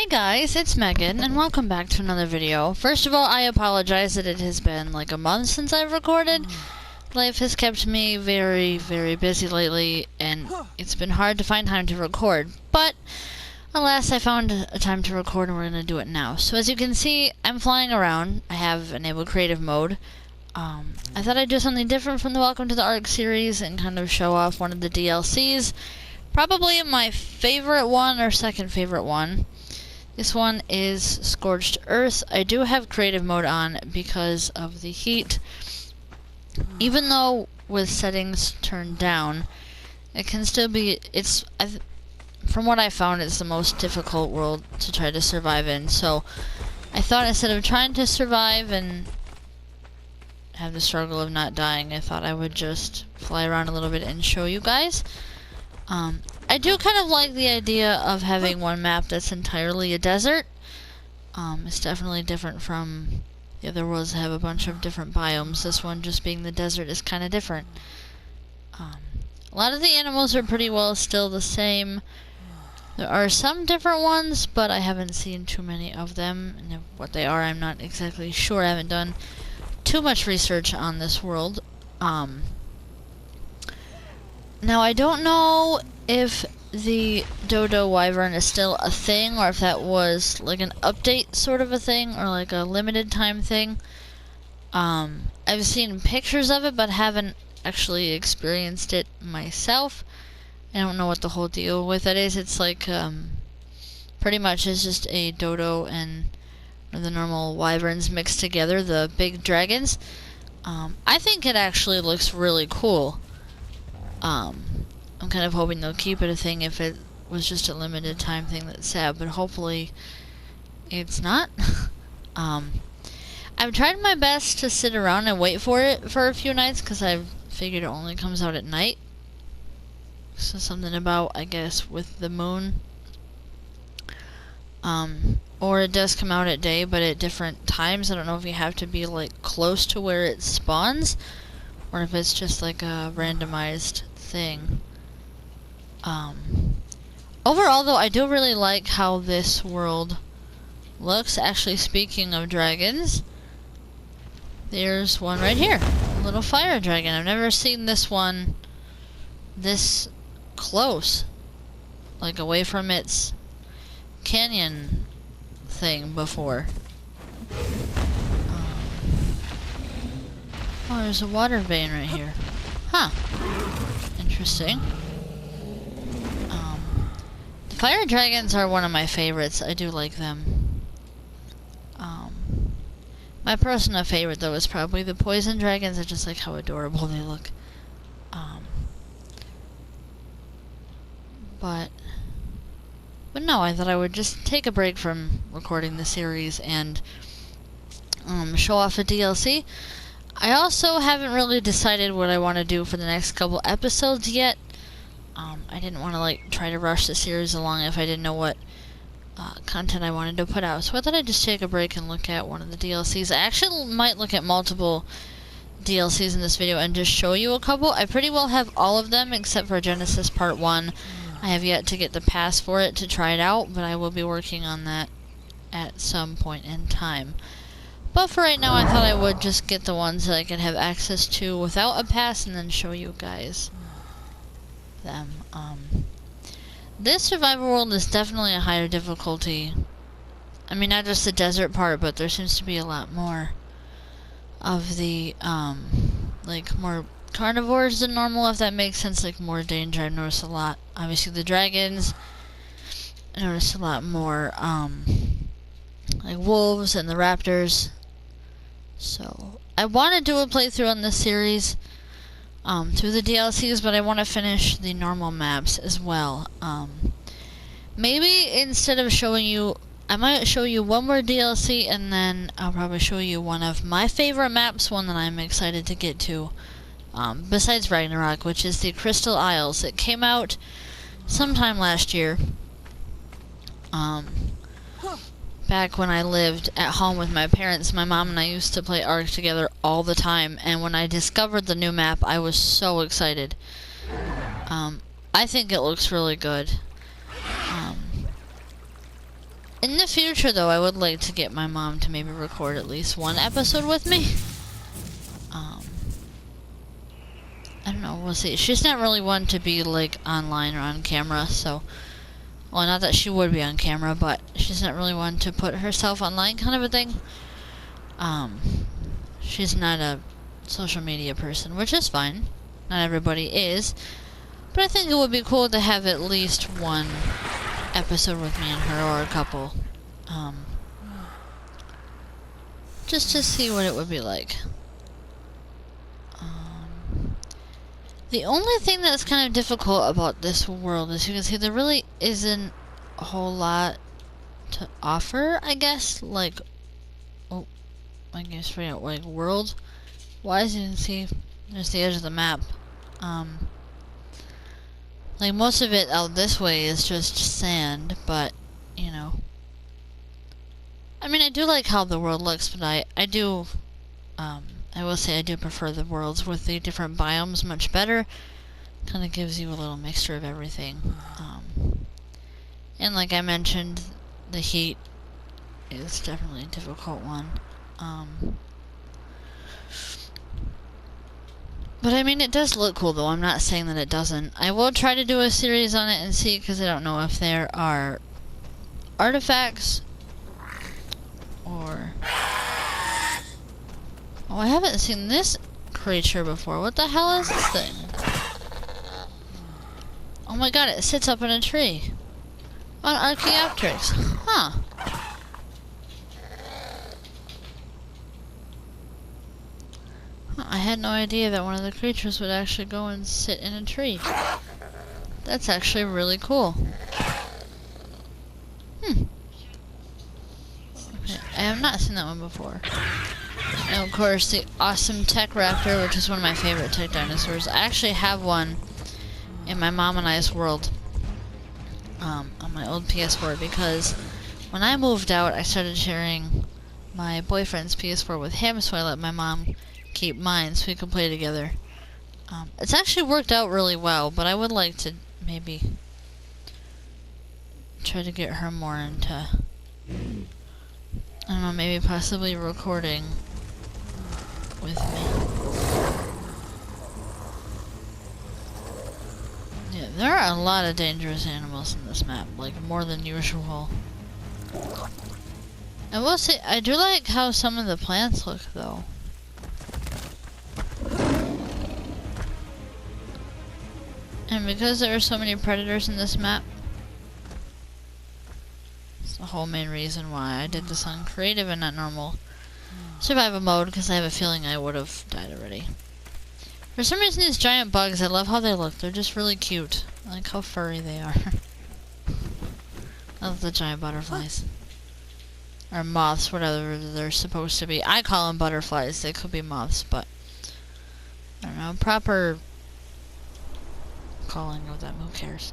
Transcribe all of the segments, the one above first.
Hi guys, it's Megan, and welcome back to another video. First of all, I apologize that it has been like a month since I've recorded. Life has kept me very, very busy lately, and it's been hard to find time to record. But, alas, I found a time to record, and we're going to do it now. So as you can see, I'm flying around. I have enabled creative mode. I thought I'd do something different from the Welcome to the Ark series and kind of show off one of the DLCs. Probably my favorite one, or second favorite one. This one is Scorched Earth. I do have creative mode on because of the heat. Even though with settings turned down, it can still be, from what I found, it's the most difficult world to try to survive in. So I thought instead of trying to survive and have the struggle of not dying, I thought I would just fly around a little bit and show you guys. I do kind of like the idea of having one map that's entirely a desert. It's definitely different from the other worlds that have a bunch of different biomes. This one just being the desert is kind of different. A lot of the animals are pretty well still the same. There are some different ones, but I haven't seen too many of them. And what they are, I'm not exactly sure. I haven't done too much research on this world. Now, I don't know if the dodo wyvern is still a thing, or if that was like an update sort of a thing, or like a limited time thing. I've seen pictures of it, but haven't actually experienced it myself. I don't know what the whole deal with it is. It's like, pretty much it's just a dodo and the normal wyverns mixed together, the big dragons. I think it actually looks really cool. I'm kind of hoping they'll keep it a thing. If it was just a limited time thing, that's sad, but hopefully it's not. I've tried my best to sit around and wait for it for a few nights, because I figured it only comes out at night. So something about, I guess, with the moon. Or it does come out at day, but at different times. I don't know if you have to be like close to where it spawns, or if it's just like a randomized thing. Overall though, I do really like how this world looks. Actually, speaking of dragons, there's one right here. A little fire dragon. I've never seen this one this close, like away from its canyon thing before. Oh, there's a water vein right here. Huh. Interesting. The fire dragons are one of my favorites. I do like them. My personal favorite, though, is probably the poison dragons. I just like how adorable they look. But no, I thought I would just take a break from recording the series and show off a DLC. I also haven't really decided what I want to do for the next couple episodes yet. I didn't want to like try to rush the series along if I didn't know what content I wanted to put out. So I thought I'd just take a break and look at one of the DLCs. I actually might look at multiple DLCs in this video and just show you a couple. I pretty well have all of them except for Genesis Part 1. I have yet to get the pass for it to try it out, but I will be working on that at some point in time. But for right now, I thought I would just get the ones that I could have access to without a pass and then show you guys them. This survival world is definitely a higher difficulty. I mean, not just the desert part, but there seems to be a lot more of the, like, more carnivores than normal, if that makes sense. Like, more danger. I've noticed a lot. Obviously, the dragons. I noticed a lot more, like, wolves and the raptors. So, I want to do a playthrough on this series, through the DLCs, but I want to finish the normal maps as well. Maybe instead of showing you, I might show you one more DLC, and then I'll probably show you one of my favorite maps, one that I'm excited to get to, besides Ragnarok, which is the Crystal Isles. It came out sometime last year, back when I lived at home with my parents. My mom and I used to play Ark together all the time, and when I discovered the new map, I was so excited. I think it looks really good. In the future, though, I would like to get my mom to maybe record at least one episode with me. I don't know, we'll see. She's not really one to be, like, online or on camera, so... Well, not that she would be on camera, but she's not really one to put herself online kind of a thing. She's not a social media person, which is fine. Not everybody is. But I think it would be cool to have at least one episode with me and her, or a couple. Just to see what it would be like. The only thing that's kind of difficult about this world is, you can see, there really isn't a whole lot to offer, I guess. Like, oh, I guess right out, like, world wise, you can see there's the edge of the map. Like, most of it out this way is just sand, but, you know. I mean, I do like how the world looks, but I do, I will say I do prefer the worlds with the different biomes much better. Kind of gives you a little mixture of everything. And like I mentioned, the heat is definitely a difficult one. But I mean, it does look cool, though. I'm not saying that it doesn't. I will try to do a series on it and see, because I don't know if there are artifacts or... Oh, I haven't seen this creature before. What the hell is this thing? Oh my god, it sits up in a tree. On Archaeopteryx. Huh. I had no idea that one of the creatures would actually go and sit in a tree. That's actually really cool. Okay, I have not seen that one before. And of course, the awesome Tech Raptor, which is one of my favorite tech dinosaurs. I actually have one in my mom and I's world on my old PS4, because when I moved out, I started sharing my boyfriend's PS4 with him, so I let my mom keep mine so we could play together. It's actually worked out really well, but I would like to maybe try to get her more into, I don't know, maybe possibly recording with me. Yeah, there are a lot of dangerous animals in this map, like more than usual. I will say, I do like how some of the plants look, though. And because there are so many predators in this map, it's the whole main reason why I did this on creative and not normal survival mode, because I have a feeling I would have died already. For some reason, these giant bugs, I love how they look. They're just really cute. I like how furry they are. I love the giant butterflies. Or moths, whatever they're supposed to be. I call them butterflies. They could be moths, but I don't know. Proper calling of them, who cares?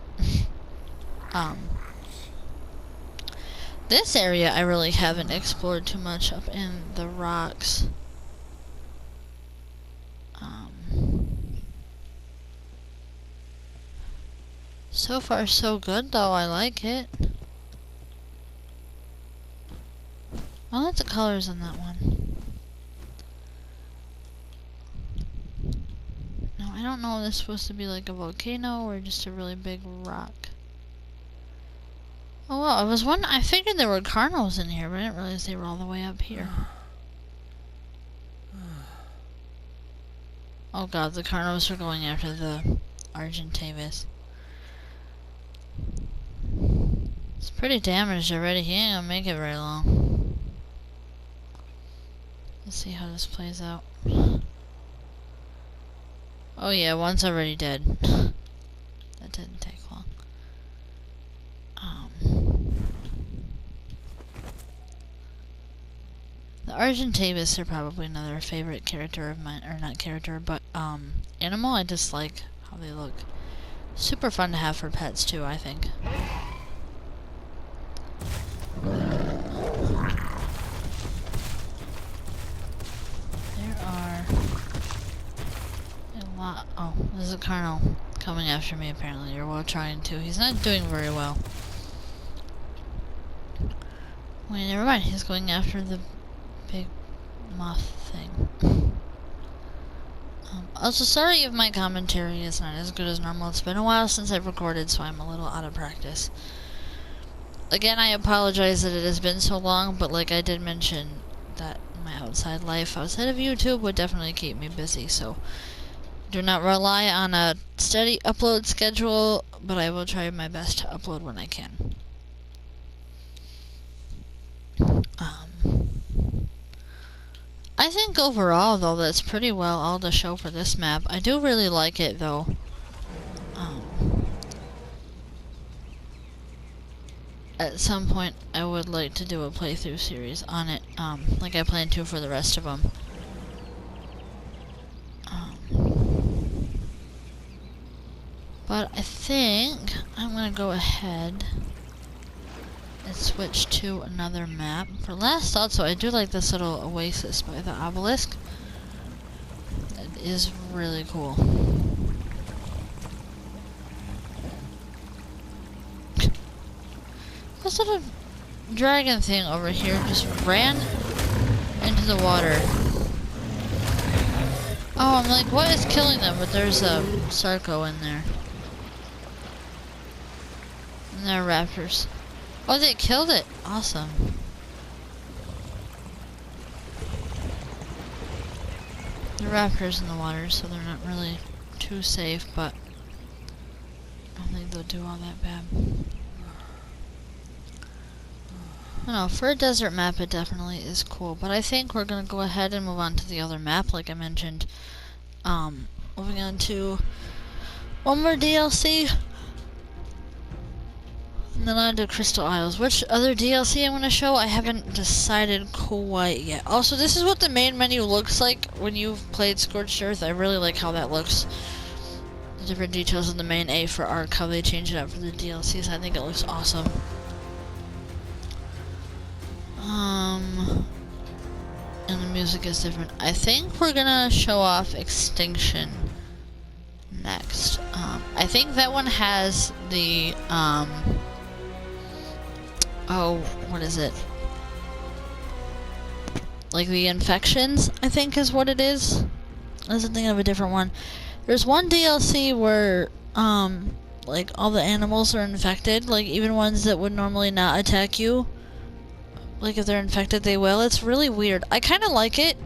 This area I really haven't explored too much, up in the rocks. So far so good, though. I like it. I like the colors on that one. No, I don't know if this is supposed to be like a volcano or just a really big rock. Oh well, I figured there were carnals in here, but I didn't realize they were all the way up here. Oh god, the carnals are going after the Argentavis. It's pretty damaged already. He ain't gonna make it very long. Let's see how this plays out. Oh yeah, one's already dead. That didn't take long. The Argentavis are probably another favorite character of mine, or not character, but animal. I just like how they look. Super fun to have for pets too, I think. There are a lot. Oh, there's a carnal coming after me apparently, or while trying to. He's not doing very well. Wait, never mind. He's going after the big moth thing. Also, sorry if my commentary is not as good as normal. It's been a while since I've recorded, so I'm a little out of practice. Again, I apologize that it has been so long, but like I did mention, that my outside life outside of YouTube would definitely keep me busy, so do not rely on a steady upload schedule, but I will try my best to upload when I can. I think overall, though, that's pretty well all the show for this map. I do really like it, though. At some point, I would like to do a playthrough series on it, like I plan to for the rest of them. But I think I'm gonna go ahead and switch to another map. For last thought, so I do like this little oasis by the obelisk. It is really cool. This little dragon thing over here just ran into the water. Oh, I'm like, what is killing them? But there's a Sarco in there. And there are raptors. Oh, they killed it. Awesome. The raptors in the water, so they're not really too safe, but I don't think they'll do all that bad. I don't know, for a desert map it definitely is cool, but I think we're gonna go ahead and move on to the other map, like I mentioned. Moving on to one more DLC. And then on to Crystal Isles. Which other DLC I'm going to show? I haven't decided quite yet. Also, this is what the main menu looks like when you've played Scorched Earth. I really like how that looks. The different details of the main A for Arc, how they change it up for the DLCs. I think it looks awesome. And the music is different. I think we're going to show off Extinction next. I think that one has the, oh, what is it? Like the infections, I think is what it is. I was thinking of a different one. There's one DLC where, like all the animals are infected, like even ones that would normally not attack you. Like if they're infected, they will. It's really weird. I kind of like it,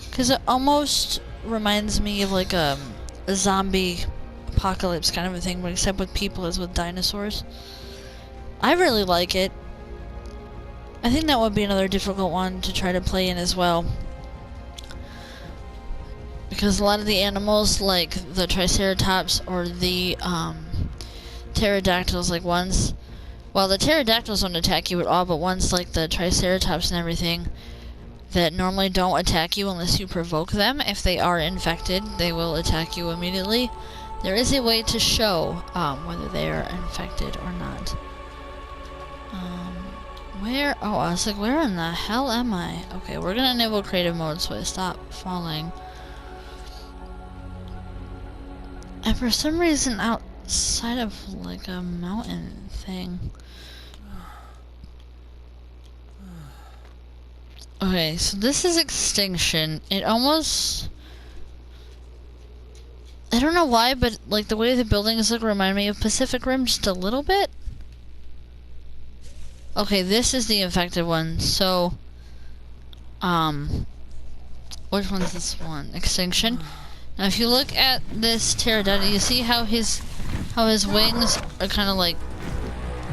because it almost reminds me of like a zombie apocalypse kind of a thing, but except with people as with dinosaurs. I really like it. I think that would be another difficult one to try to play in as well. Because a lot of the animals, like the Triceratops or the pterodactyls, like ones... Well, the pterodactyls don't attack you at all, but ones like the Triceratops and everything that normally don't attack you unless you provoke them, if they are infected, they will attack you immediately. There is a way to show whether they are infected or not. Where? Oh, I was like, where in the hell am I? Okay, we're gonna enable creative mode so I stop falling. And for some reason, outside of like a mountain thing. Okay, so this is Extinction. It almost... I don't know why, but like the way the buildings look remind me of Pacific Rim just a little bit. Okay, this is the infected one, so... which one's this one? Extinction. Now if you look at this pterodactyl, you see how his wings are kind of like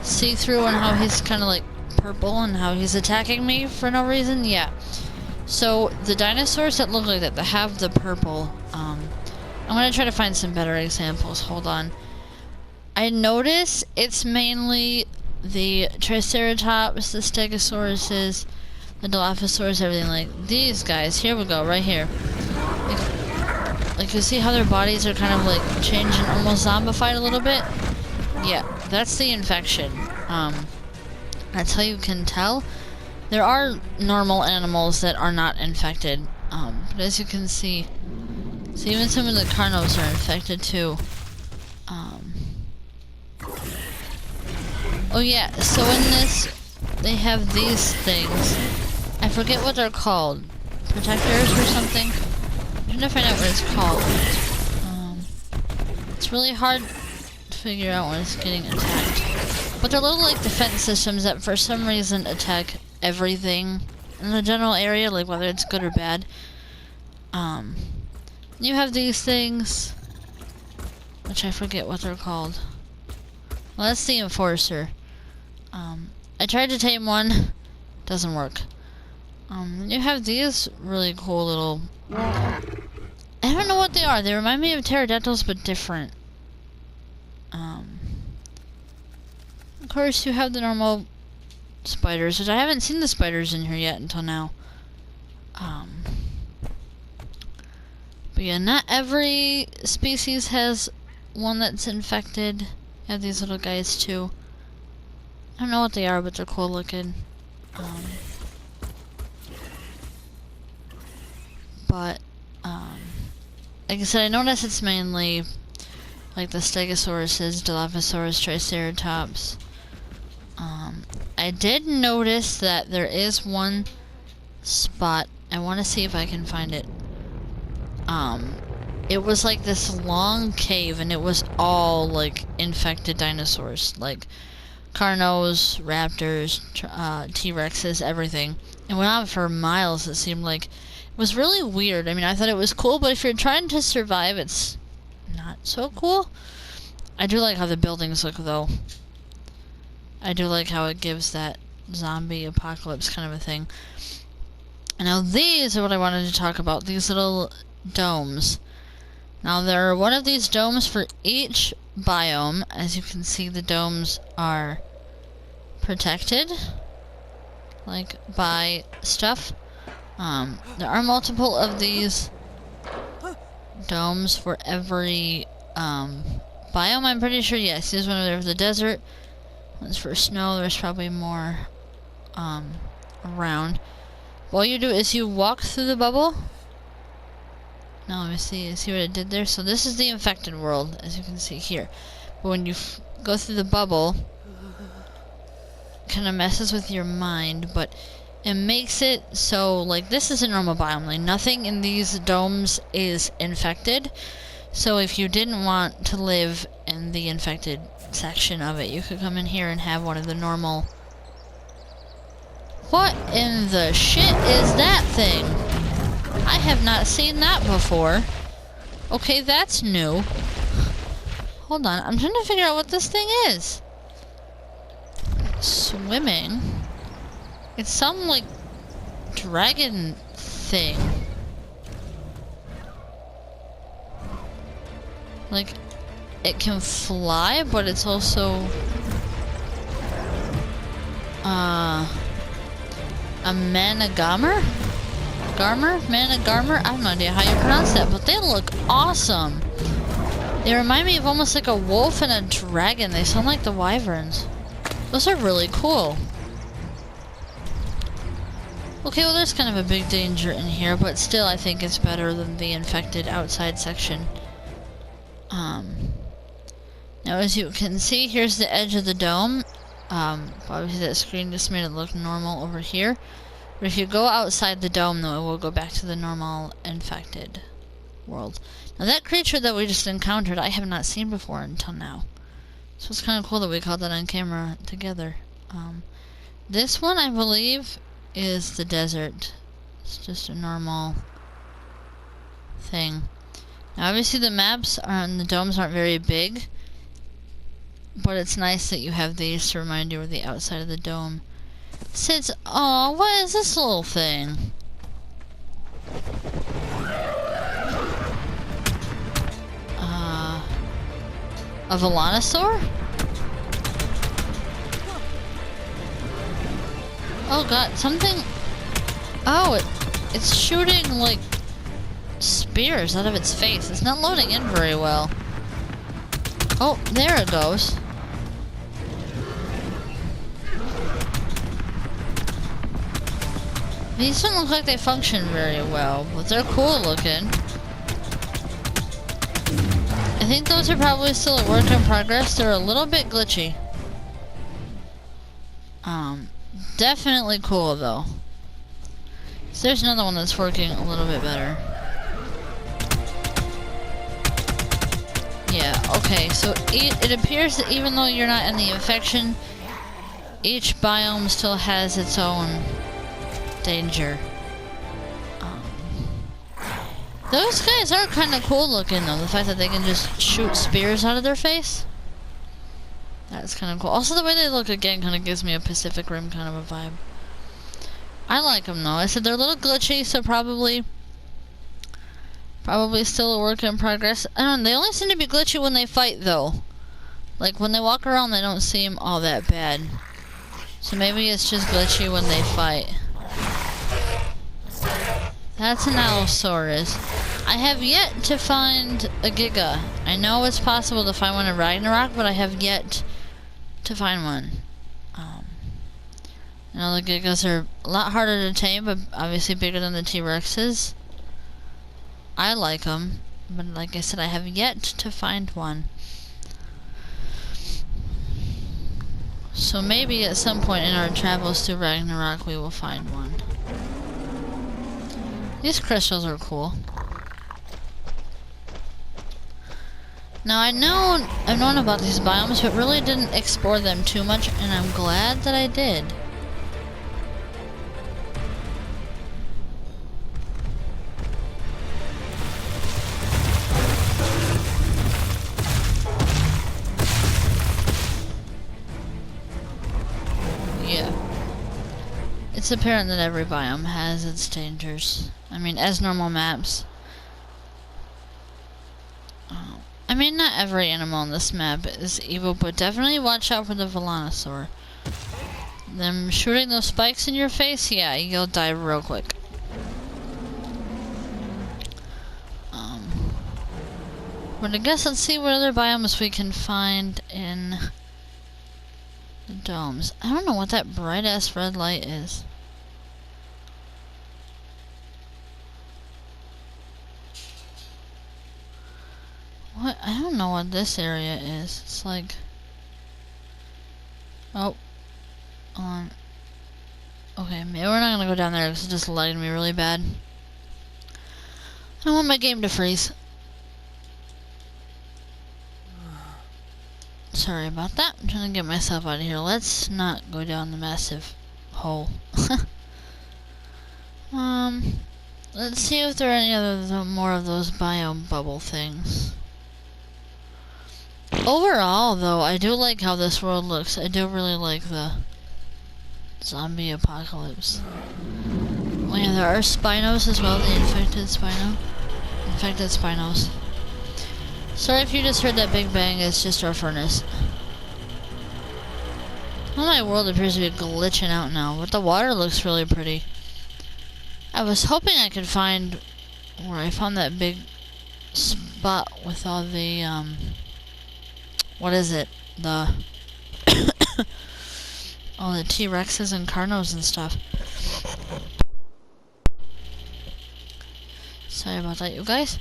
see-through and how he's kind of like purple and how he's attacking me for no reason? Yeah. So the dinosaurs that look like that have the purple, I'm gonna try to find some better examples. Hold on. I notice it's mainly the Triceratops, the Stegosauruses, the Dilophosaurus, everything like these guys. Here we go, right here. Like you see how their bodies are kind of like changed and almost zombified a little bit? Yeah, that's the infection. That's how you can tell. There are normal animals that are not infected, but as you can see, so even some of the carnos are infected too. Oh yeah, so in this they have these things. I forget what they're called. Protectors or something? I'm trying to find out what it's called. It's really hard to figure out when it's getting attacked. But they're little like defense systems that for some reason attack everything in the general area, like whether it's good or bad. You have these things, which I forget what they're called. Well, that's the enforcer. I tried to tame one, doesn't work. You have these really cool little... I don't know what they are. They remind me of pterodactyls, but different. Of course, you have the normal spiders, which I haven't seen the spiders in here yet until now. But yeah, not every species has one that's infected. You have these little guys too. I don't know what they are, but they're cool looking. But like I said, I notice it's mainly like the Stegosauruses, Dilophosaurus, Triceratops. I did notice that there is one spot. I want to see if I can find it. It was like this long cave, and it was all like infected dinosaurs, like Carnos, Raptors, T-Rexes, everything. It went on for miles, it seemed like. It was really weird. I mean, I thought it was cool, but if you're trying to survive, it's not so cool. I do like how the buildings look, though. I do like how it gives that zombie apocalypse kind of a thing. Now, these are what I wanted to talk about. These little domes. Now, there are one of these domes for each biome. As you can see, the domes are protected, like, by stuff. There are multiple of these domes for every biome, I'm pretty sure. Yes, here's one over the desert. One's for snow. There's probably more around. What you do is you walk through the bubble. Now let me see what it did there. So this is the infected world, as you can see here. But when you go through the bubble, it kind of messes with your mind, but it makes it so, like, this is a normal biome. Like, nothing in these domes is infected. So if you didn't want to live in the infected section of it, you could come in here and have one of the normal... What in the shit is that thing? I have not seen that before. Okay, that's new. Hold on, I'm trying to figure out what this thing is. Swimming? It's some, like, dragon thing. Like, it can fly, but it's also... a managammer? Managarmer? I have no idea how you pronounce that, but they look awesome. They remind me of almost like a wolf and a dragon. They sound like the wyverns. Those are really cool. Okay, well, there's kind of a big danger in here, but still I think it's better than the infected outside section. Now, as you can see, here's the edge of the dome. Obviously that screen just made it look normal over here. But if you go outside the dome, though, it will go back to the normal infected world. Now, that creature that we just encountered, I have not seen before until now. So it's kind of cool that we caught that on camera together. This one, I believe, is the desert. It's just a normal thing. Now, obviously the maps on the domes aren't very big, but it's nice that you have these to remind you where the outside of the dome sits. Oh, what is this little thing? A Velociraptor? Oh god, something... Oh, it's shooting, like, spears out of its face. It's not loading in very well. Oh, there it goes. These don't look like they function very well, but they're cool looking. I think those are probably still a work in progress. They're a little bit glitchy. Definitely cool though. So there's another one that's working a little bit better. Yeah, okay, so it appears that even though you're not in the infection, each biome still has its own danger. Those guys are kind of cool looking though, the fact that they can just shoot spears out of their face. That's kind of cool. Also the way they look again kind of gives me a Pacific Rim kind of a vibe. I like them though. I said they're a little glitchy, so probably still a work in progress. I don't know, they only seem to be glitchy when they fight though. Like when they walk around they don't seem all that bad. So maybe it's just glitchy when they fight. That's an Allosaurus. I have yet to find a Giga. I know it's possible to find one in Ragnarok, but I have yet to find one. I know the Gigas are a lot harder to tame, but obviously bigger than the T-Rexes. I like them, but like I said, I have yet to find one. So maybe at some point in our travels through Ragnarok we will find one. These crystals are cool. Now I've known about these biomes, but really didn't explore them too much, and I'm glad that I did. Yeah. It's apparent that every biome has its dangers. I mean, as normal maps. I mean, not every animal on this map is evil, but definitely watch out for the Volanosaur. Them shooting those spikes in your face, yeah, you'll die real quick. But I guess let's see what other biomes we can find in the domes. I don't know what that bright ass red light is. What? I don't know what this area is. It's like... Oh. Okay, maybe we're not gonna go down there because it's just lagging me really bad. I don't want my game to freeze. Sorry about that. I'm trying to get myself out of here. Let's not go down the massive hole. Let's see if there are any other more of those biome bubble things. Overall, though, I do like how this world looks. I do really like the zombie apocalypse. Oh yeah, there are Spinos as well, the infected Spino. Infected Spinos. Sorry if you just heard that big bang, it's just our furnace. Well, my world appears to be glitching out now, but the water looks really pretty. I was hoping I could find where I found that big spot with all the, what is it? The all the T-Rexes and Carnos and stuff. Sorry about that, you guys.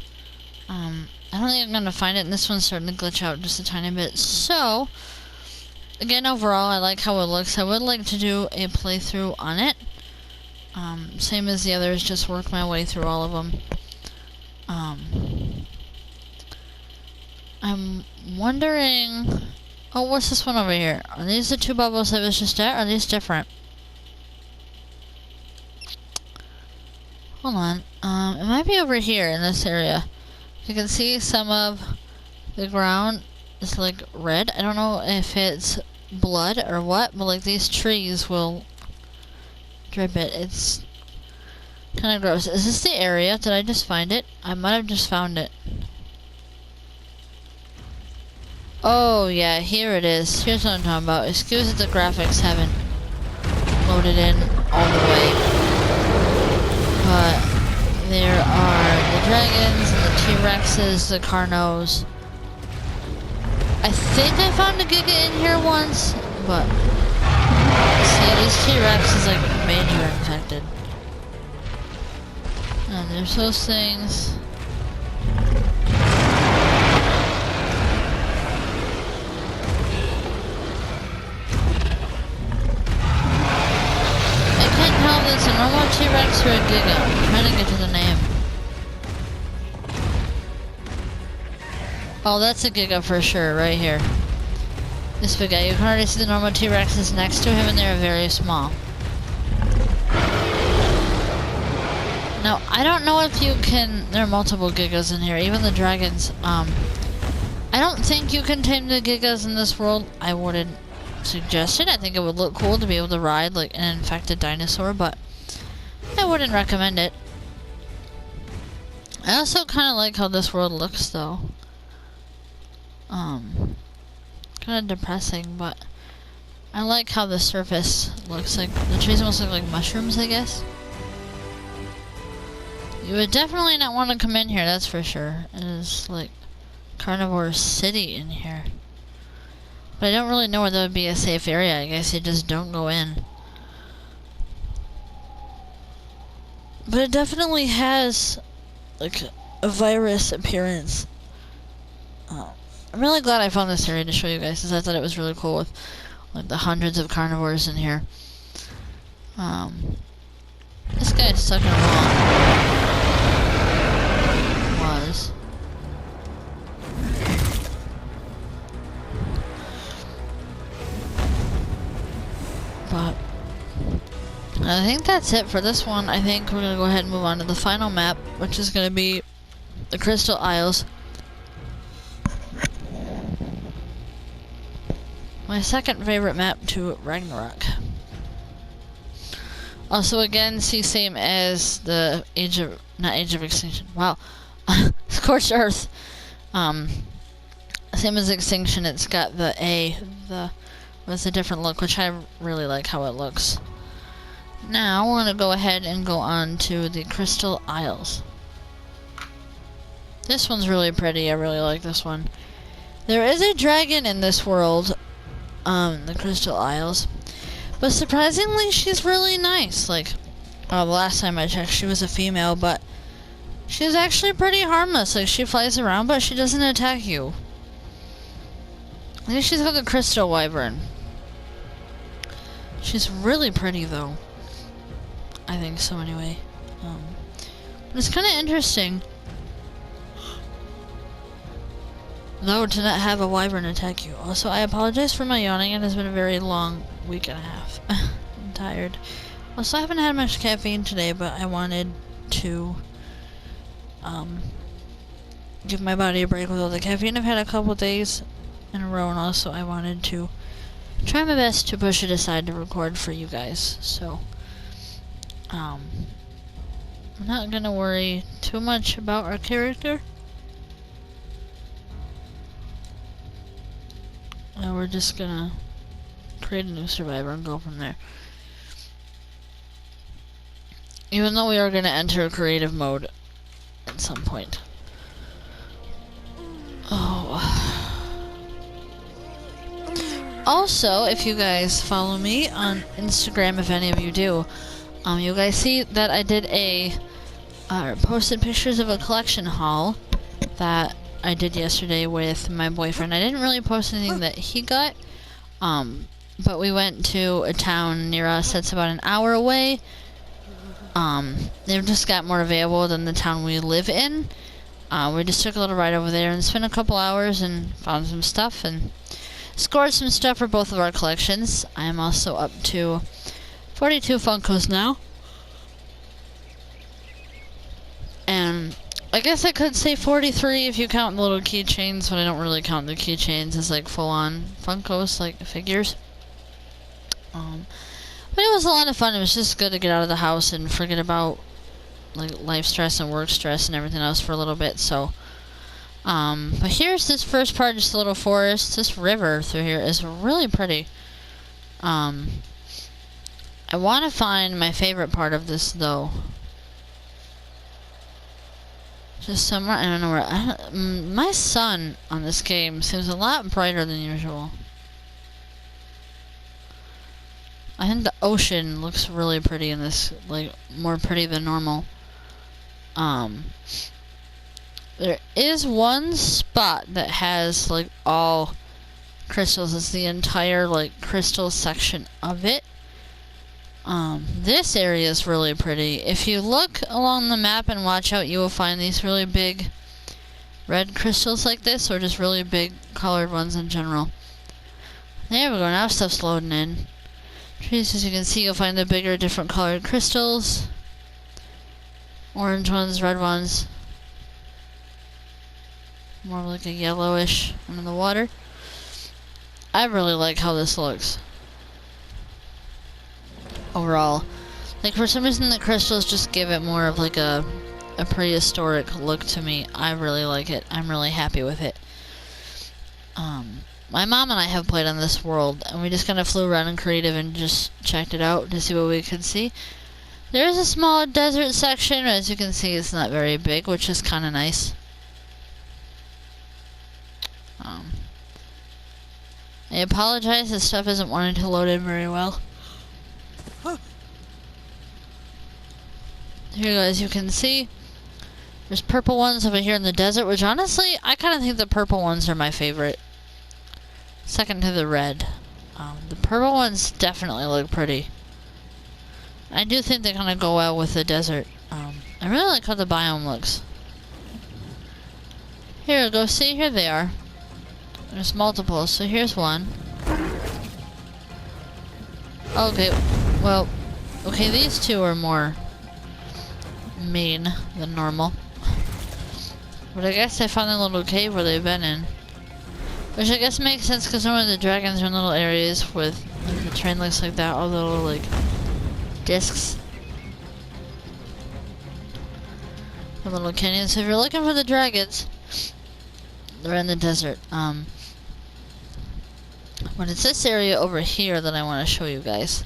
I don't think I'm gonna find it, and this one's starting to glitch out just a tiny bit. So, again, overall, I like how it looks. I would like to do a playthrough on it. Same as the others, just work my way through all of them. I'm wondering... Oh, what's this one over here? Are these the two bubbles that was just at? Or are these different? Hold on. It might be over here in this area. You can see some of the ground is like red. I don't know if it's blood or what, but like these trees will drip it. It's kind of gross. Is this the area? Did I just find it? I might have just found it. Oh yeah, here it is. Here's what I'm talking about. Excuse that the graphics haven't loaded in all the way. But there are the dragons and the T-Rexes, the Carnos. I think I found a Giga in here once, but see, this T-Rex is like major infected. And there's those things. whether it's a normal T-Rex or a Giga. I'm trying to get to the name. Oh, that's a Giga for sure, right here. This big guy. You can already see the normal T-Rexes next to him, and they're very small. Now, I don't know if you can... There are multiple Gigas in here, even the dragons. I don't think you can tame the Gigas in this world. I wouldn't suggest it. I think it would look cool to be able to ride like an infected dinosaur, but I wouldn't recommend it. I also kind of like how this world looks, though. Kind of depressing, but I like how the surface looks like. The trees almost look like mushrooms, I guess. You would definitely not want to come in here, that's for sure. It is like Carnivore City in here. But I don't really know where that would be a safe area. I guess you just don't go in. But it definitely has like a virus appearance. I'm really glad I found this area to show you guys, since I thought it was really cool with like the hundreds of carnivores in here. This guy's stuck in a wall. Was. But I think that's it for this one. I think we're gonna go ahead and move on to the final map, which is gonna be the Crystal Isles. My second favorite map to Ragnarok. Also, again, see, same as the not Age of Extinction. Wow, Scorched Earth. Same as Extinction. It's got the with a different look, which I really like how it looks. Now we're gonna go ahead and go on to the Crystal Isles. This one's really pretty. I really like this one. There is a dragon in this world. The Crystal Isles. But surprisingly, she's really nice. Like, the last time I checked, she was a female, but she's actually pretty harmless. Like, she flies around, but she doesn't attack you. I think she's got the Crystal Wyvern. She's really pretty, though. I think so, anyway. But it's kind of interesting, though, to not have a wyvern attack you. Also, I apologize for my yawning. It has been a very long week and a half. I'm tired. Also, I haven't had much caffeine today, but I wanted to give my body a break with all the caffeine I've had a couple days in a row, and also I wanted to try my best to push it aside to record for you guys. So, I'm not gonna worry too much about our character. We're just gonna create a new survivor and go from there. Even though we are gonna enter creative mode at some point. Oh. Also, if you guys follow me on Instagram, if any of you do, you guys see that I did posted pictures of a collection haul that I did yesterday with my boyfriend. I didn't really post anything that he got, but we went to a town near us that's about an hour away. They've just got more available than the town we live in. We just took a little ride over there and spent a couple hours and found some stuff and scored some stuff for both of our collections. I am also up to 42 Funkos now. And I guess I could say 43 if you count the little keychains, but I don't really count the keychains as like full-on Funkos, like figures. But it was a lot of fun. It was just good to get out of the house and forget about like life stress and work stress and everything else for a little bit. So, but here's this first part, just a little forest. This river through here is really pretty. I want to find my favorite part of this though. Just somewhere, I don't know where. My sun on this game seems a lot brighter than usual. I think the ocean looks really pretty in this, like, more pretty than normal. There is one spot that has, like, all crystals. It's the entire, like, crystal section of it. This area is really pretty. If you look along the map and watch out, you will find these really big red crystals like this, or just really big colored ones in general. There we go, now stuff's loading in. Trees, as you can see, you'll find the bigger, different colored crystals. Orange ones, red ones. More like a yellowish one in the water. I really like how this looks. Overall. Like, for some reason the crystals just give it more of like a prehistoric look to me. I really like it. I'm really happy with it. My mom and I have played on this world, and we just kind of flew around in creative and just checked it out to see what we could see. There is a small desert section, as you can see it's not very big, which is kind of nice. I apologize, this stuff isn't wanting to load in very well. Here, as you can see, there's purple ones over here in the desert, which honestly, I kind of think the purple ones are my favorite. Second to the red. The purple ones definitely look pretty. I do think they kind of go well with the desert. I really like how the biome looks. Here, go see, here they are. There's multiple, so here's one. Okay, well, okay, these two are more mean than normal. But I guess they found a little cave where they've been in. Which I guess makes sense, because normally the dragons are in little areas with, like, the train looks like that, all the little, like, discs. The little canyons. So if you're looking for the dragons, they're in the desert. But it's this area over here that I want to show you guys.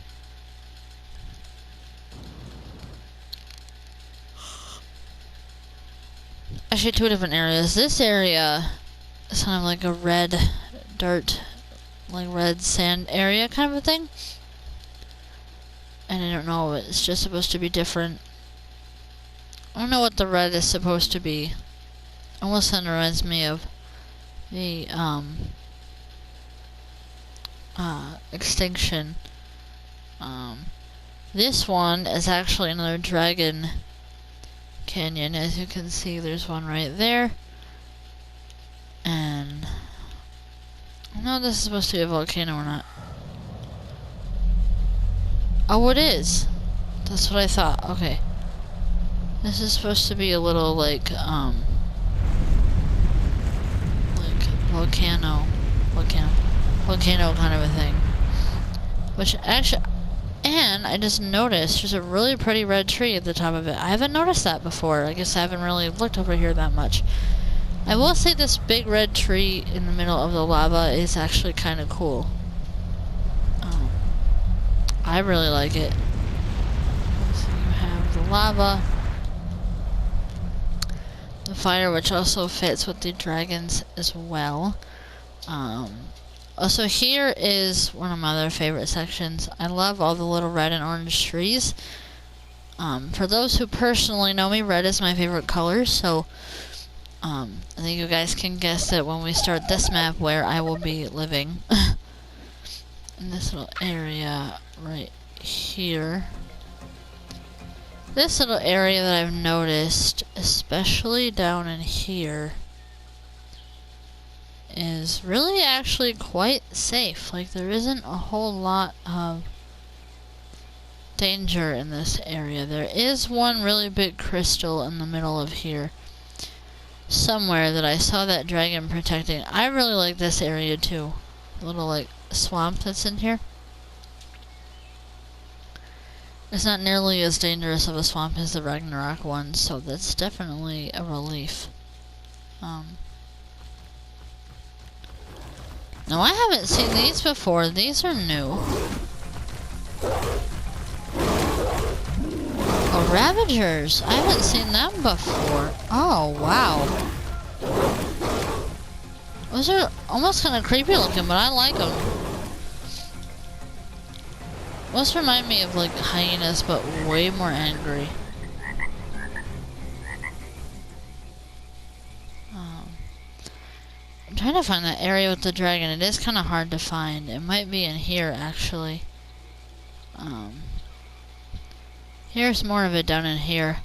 Actually, two different areas. This area is kind of like a red dirt, like red sand area kind of a thing. And I don't know, it's just supposed to be different. I don't know what the red is supposed to be. Almost kind of reminds me of the Extinction. This one is actually another dragon canyon. As you can see, there's one right there. And I don't know if this is supposed to be a volcano or not. Oh, it is. That's what I thought. Okay. This is supposed to be a little like volcano kind of a thing. Which actually, and I just noticed there's a really pretty red tree at the top of it. I haven't noticed that before. I guess I haven't really looked over here that much. I will say this big red tree in the middle of the lava is actually kind of cool. I really like it. So you have the lava, the fire, which also fits with the dragons as well. Also, here is one of my other favorite sections. I love all the little red and orange trees. For those who personally know me, red is my favorite color, so I think you guys can guess it when we start this map where I will be living. In this little area right here. This little area that I've noticed, especially down in here, is really actually quite safe. Like, there isn't a whole lot of danger in this area. There is one really big crystal in the middle of here somewhere that I saw that dragon protecting. I really like this area too. A little like swamp that's in here. It's not nearly as dangerous of a swamp as the Ragnarok one, so that's definitely a relief. No, I haven't seen these before. These are new. Oh, Ravagers. I haven't seen them before. Oh, wow. Those are almost kind of creepy looking, but I like them. Most remind me of like hyenas, but way more angry. I'm trying to find that area with the dragon. It is kind of hard to find. It might be in here, actually. Here's more of it down in here.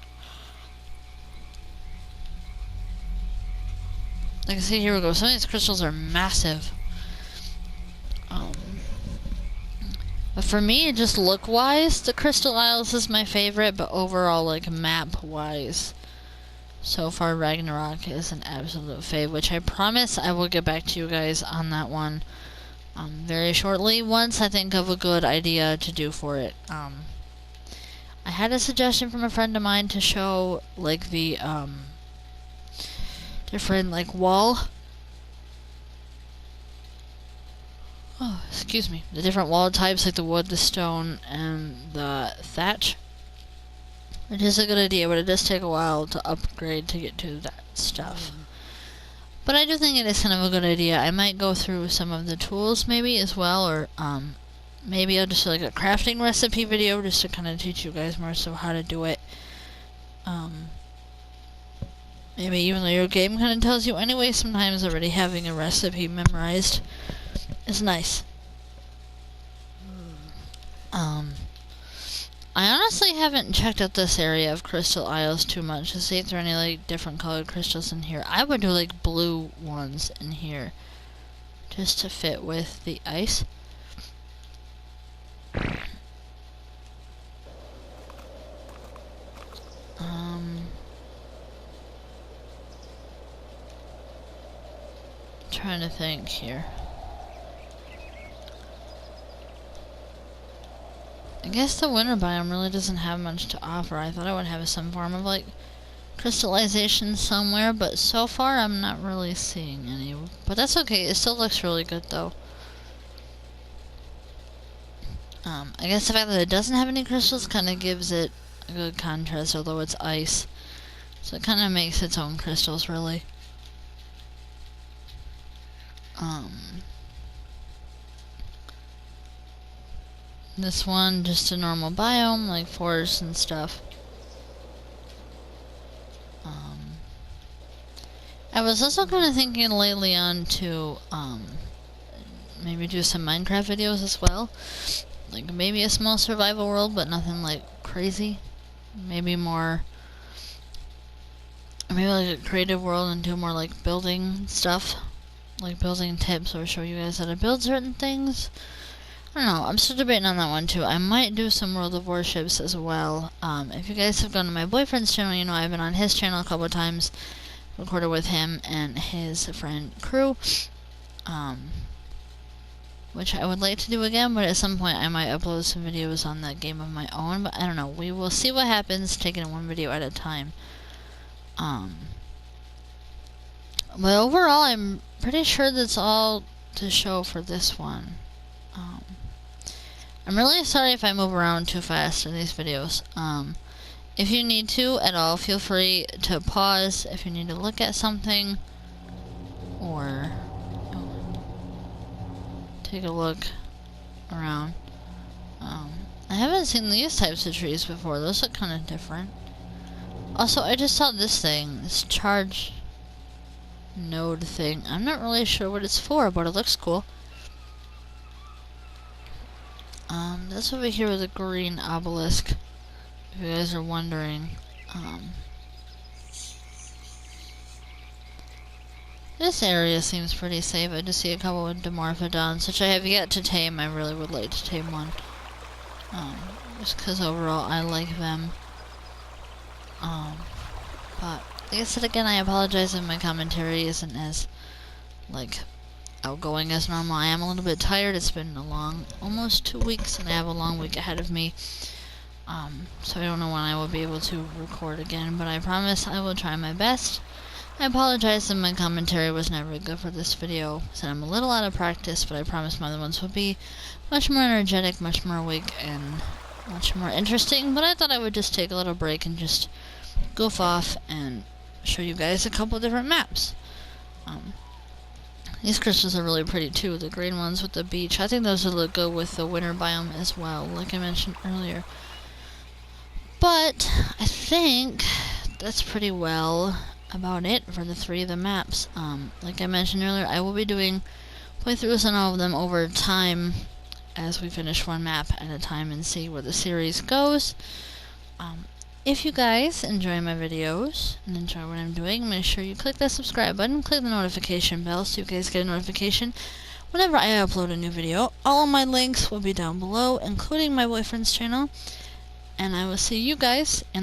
Like I see, here we go. Some of these crystals are massive. But for me, just look-wise, the Crystal Isles is my favorite, but overall, like, map-wise, so far Ragnarok is an absolute fave, which I promise I will get back to you guys on that one very shortly, once I think of a good idea to do for it. I had a suggestion from a friend of mine to show, like, the, different, like, wall... Oh, excuse me. The different wall types, like the wood, the stone, and the thatch. It is a good idea, but it does take a while to upgrade to get to that stuff. But I do think it is kind of a good idea. I might go through some of the tools maybe as well, or maybe I'll just do like a crafting recipe video just to kind of teach you guys more so how to do it. Maybe even though your game kind of tells you anyway, sometimes already having a recipe memorized is nice. I honestly haven't checked out this area of Crystal Isles too much to see if there are any like different colored crystals in here. I would do like blue ones in here just to fit with the ice. Trying to think here. I guess the winter biome really doesn't have much to offer. I thought I would have some form of like crystallization somewhere, but so far I'm not really seeing any. But that's okay, it still looks really good though. I guess the fact that it doesn't have any crystals kind of gives it a good contrast, although it's ice. So it kind of makes its own crystals really. This one, just a normal biome, like forest and stuff. I was also kind of thinking lately on to, maybe do some Minecraft videos as well. Like, maybe a small survival world, but nothing, like, crazy. Maybe more, maybe like a creative world and do more, like, building stuff. Like, building tips, or show you guys how to build certain things. I don't know, I'm still debating on that one too. I might do some World of Warships as well. If you guys have gone to my boyfriend's channel, you know I've been on his channel a couple of times, recorded with him and his friend Crew, which I would like to do again, but at some point I might upload some videos on that game of my own, but I don't know, we will see what happens, taking it one video at a time. But overall, I'm pretty sure that's all to show for this one. I'm really sorry if I move around too fast in these videos. If you need to at all, feel free to pause if you need to look at something, or take a look around. I haven't seen these types of trees before. Those look kind of different. Also, I just saw this thing, this charge node thing. I'm not really sure what it's for, but it looks cool. That's over here with a green obelisk, if you guys are wondering. This area seems pretty safe. I just see a couple of Dimorphodons, which I have yet to tame. I really would like to tame one. Just because overall I like them. But, like I said again, I apologize if my commentary isn't as, like, outgoing as normal. I am a little bit tired. It's been a long, almost 2 weeks, and I have a long week ahead of me. So I don't know when I will be able to record again, but I promise I will try my best. I apologize if my commentary was never good for this video, so I'm a little out of practice, but I promise my other ones will be much more energetic, much more awake, and much more interesting. But I thought I would just take a little break and just goof off and show you guys a couple different maps. These crystals are really pretty too, the green ones with the beach. I think those would look good with the winter biome as well, like I mentioned earlier. But I think that's pretty well about it for the 3 of the maps. Like I mentioned earlier, I will be doing playthroughs on all of them over time as we finish one map at a time and see where the series goes. If you guys enjoy my videos and enjoy what I'm doing, make sure you click that subscribe button, click the notification bell so you guys get a notification whenever I upload a new video. All of my links will be down below, including my boyfriend's channel, and I will see you guys in